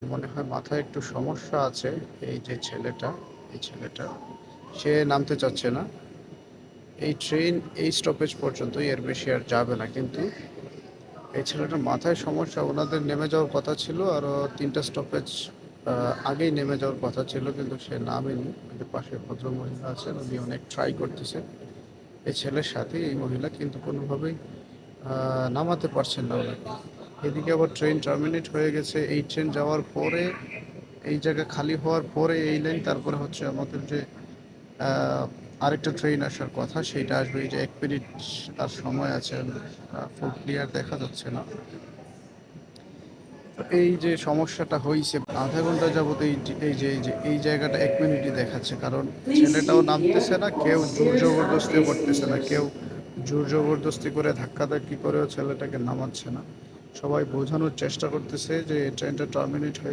মনে হয় মাথায় একটু সমস্যা আছে। এই যে ছেলেটা, এই ছেলেটা সে নামতে চাচ্ছে না। এই ট্রেন এই স্টপেজ পর্যন্তই, এর বেশি আর যাবে না। কিন্তু এই ছেলেটার মাথায় সমস্যা। ওনাদের নেমে যাওয়ার কথা ছিল, আরও 3টা স্টপেজ আগেই নেমে যাওয়ার কথা ছিল, কিন্তু সে নামেনি। ওই যে পাশে ভদ্র মহিলা আছেন, উনি অনেক ট্রাই করতেছেন এই ছেলের সাথে, এই মহিলা কিন্তু কোনোভাবেই নামাতে পারছেন না ওনাকে। এদিকে আবার ট্রেন টার্মিনেট হয়ে গেছে। এই ট্রেন যাওয়ার পরে, এই জায়গা খালি হওয়ার পরে এই লাইন, তারপরে হচ্ছে আমাদের যে আহ, আরেকটা ট্রেন আসার কথা, সেইটা আসবে। এই যে 1 মিনিট আর সময় আছে, ফুল ক্লিয়ার দেখা যাচ্ছে না। তো এই যে সমস্যাটা হয়েছে, আধা ঘন্টা যাবত এই জায়গাটা 1 মিনিটই দেখাচ্ছে, কারণ ছেলেটাও নামতেছে না, কেউ জোর জবরদস্তিও করতেছে না, কেউ জোর জবরদস্তি করে ধাক্কাধাক্কি করেও ছেলেটাকে নামাচ্ছে না। সবাই বোঝানোর চেষ্টা করতেছে যে ট্রেনটা টার্মিনেট হয়ে